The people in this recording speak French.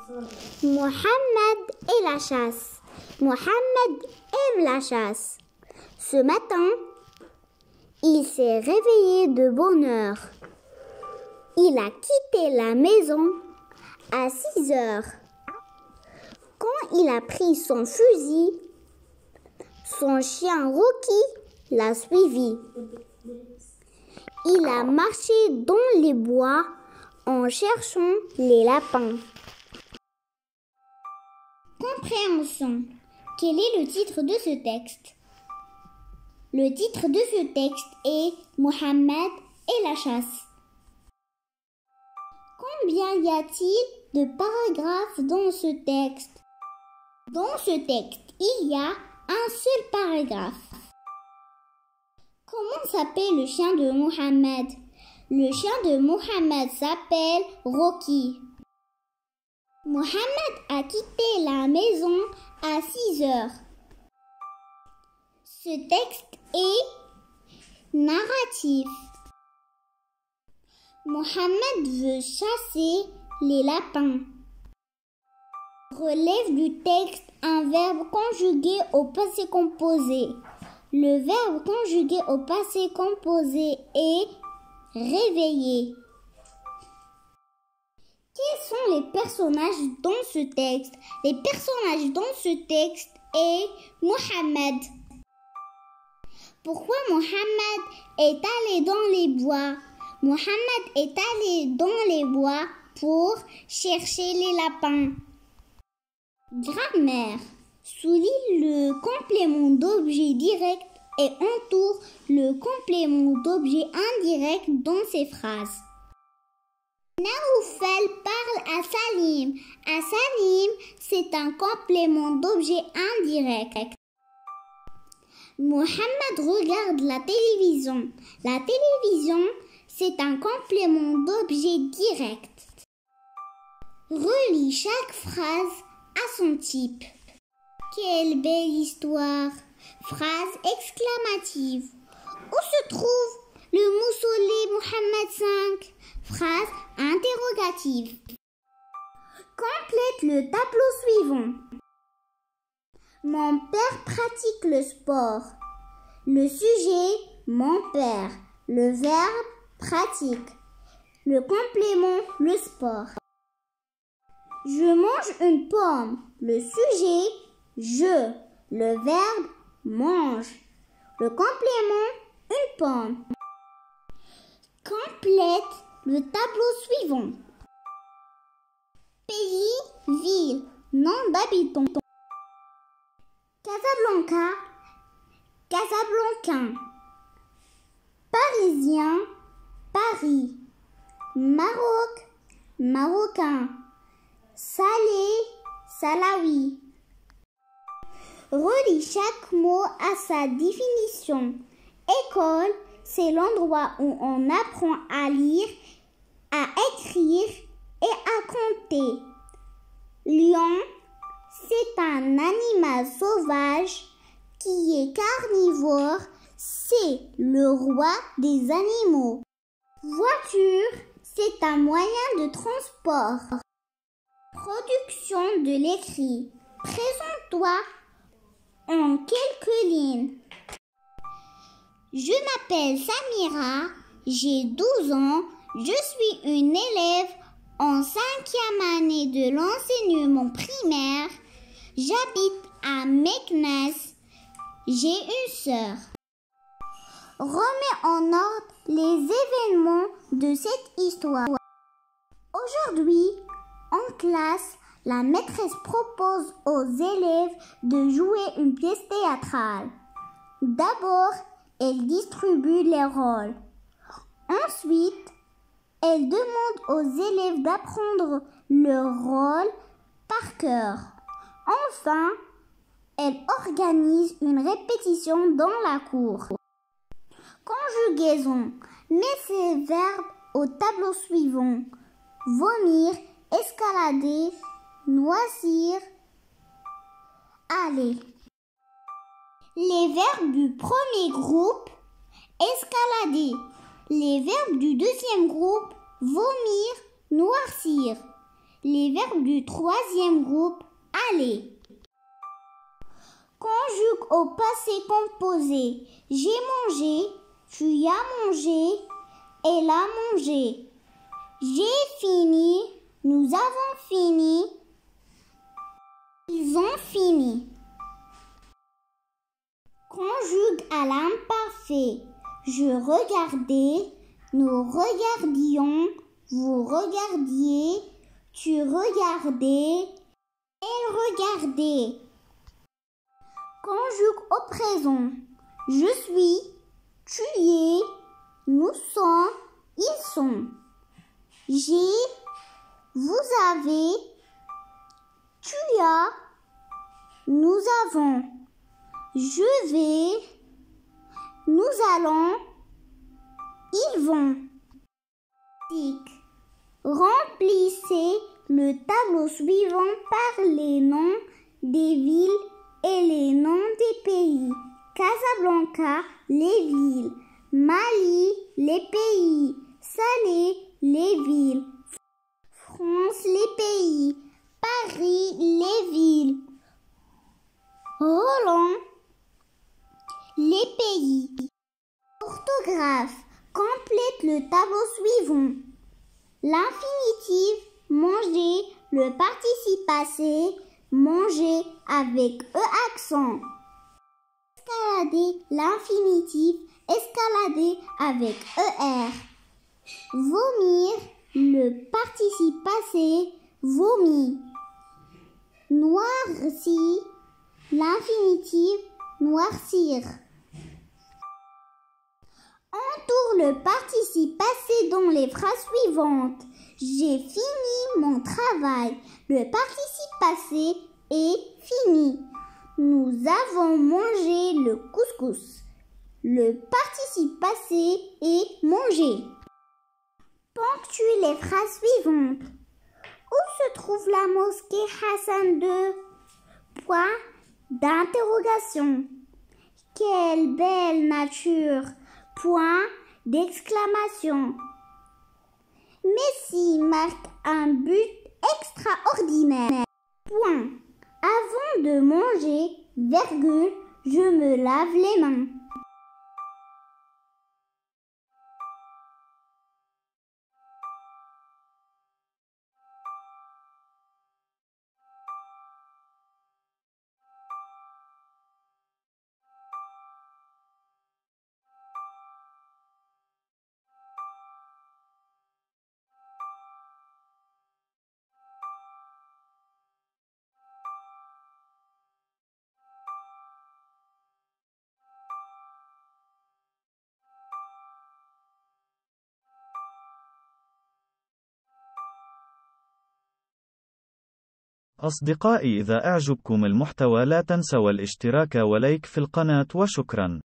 Mohammed et la chasse. Mohammed aime la chasse. Ce matin, il s'est réveillé de bonne heure. Il a quitté la maison à 6 heures. Quand il a pris son fusil, son chien Rocky l'a suivi. Il a marché dans les bois en cherchant les lapins. Compréhension. Quel est le titre de ce texte? Le titre de ce texte est Mohammed et la chasse. Combien y a-t-il de paragraphes dans ce texte? Dans ce texte, il y a un seul paragraphe. Comment s'appelle le chien de Mohammed? Le chien de Mohammed s'appelle Rocky. Mohammed a quitté la maison à 6 heures. Ce texte est narratif. Mohammed veut chasser les lapins. Relève du texte un verbe conjugué au passé composé. Le verbe conjugué au passé composé est réveiller. Quels sont les personnages dans ce texte? Les personnages dans ce texte est Mohammed. Pourquoi Mohammed est allé dans les bois? Mohammed est allé dans les bois pour chercher les lapins. Grammaire. Souligne le complément d'objet direct et entoure le complément d'objet indirect dans ces phrases. Naoufal parle à Salim. À Salim, c'est un complément d'objet indirect. Mohammed regarde la télévision. La télévision, c'est un complément d'objet direct. Relis chaque phrase à son type. Quelle belle histoire! Phrase exclamative. Où se trouve le mausolée Mohammed V? Phrase interrogative. Complète le tableau suivant. Mon père pratique le sport. Le sujet, mon père. Le verbe, pratique. Le complément, le sport. Je mange une pomme. Le sujet, je. Le verbe, mange. Le complément, une pomme. Complète le tableau suivant. Pays, ville, nom d'habitants. Casablanca, Casablancain. Parisien, Paris. Maroc, Marocain. Salé, Salawi. Relis chaque mot à sa définition. École, c'est l'endroit où on apprend à lire, à écrire et à compter. Lion, c'est un animal sauvage qui est carnivore, c'est le roi des animaux. Voiture, c'est un moyen de transport. Production de l'écrit. Présente-toi en quelques lignes. Je m'appelle Samira, j'ai 12 ans, je suis une élève en 5e année de l'enseignement primaire. J'habite à Meknès. J'ai une sœur. Remets en ordre les événements de cette histoire. Aujourd'hui, en classe, la maîtresse propose aux élèves de jouer une pièce théâtrale. D'abord, elle distribue les rôles. Ensuite, elle demande aux élèves d'apprendre leur rôle par cœur. Enfin, elle organise une répétition dans la cour. Conjugaison. Mets ces verbes au tableau suivant. Vomir, escalader, noisir, aller. Les verbes du premier groupe, escalader. Les verbes du deuxième groupe, vomir, noircir. Les verbes du troisième groupe, aller. Conjugue au passé composé. J'ai mangé, tu as mangé, elle a mangé. J'ai fini, nous avons fini, ils ont fini. Conjugue à l'imparfait. Je regardais, nous regardions, vous regardiez, tu regardais, elle regardait. Conjugue au présent. Je suis, tu es, nous sommes, ils sont. J'ai, vous avez, tu as, nous avons. Je vais, nous allons, ils vont. Remplissez le tableau suivant par les noms des villes et les noms des pays. Casablanca, les villes. Mali, les pays. Salé, les villes. France, les pays. Paris, les villes. Hollande, les pays. Orthographe. Complète le tableau suivant. L'infinitif, manger, le participe passé, manger avec E accent. Escalader, l'infinitif, escalader avec ER. Vomir, le participe passé, vomi. Noirci, l'infinitif, noircir. Entoure le participe passé dans les phrases suivantes. J'ai fini mon travail. Le participe passé est fini. Nous avons mangé le couscous. Le participe passé est mangé. Ponctue les phrases suivantes. Où se trouve la mosquée Hassan II? Point d'interrogation. Quelle belle nature! Point d'exclamation. Messi marque un but extraordinaire. Point. Avant de manger, virgule, je me lave les mains. أصدقائي، إذا أعجبكم المحتوى لا تنسوا الاشتراك ولايك في القناة وشكرا.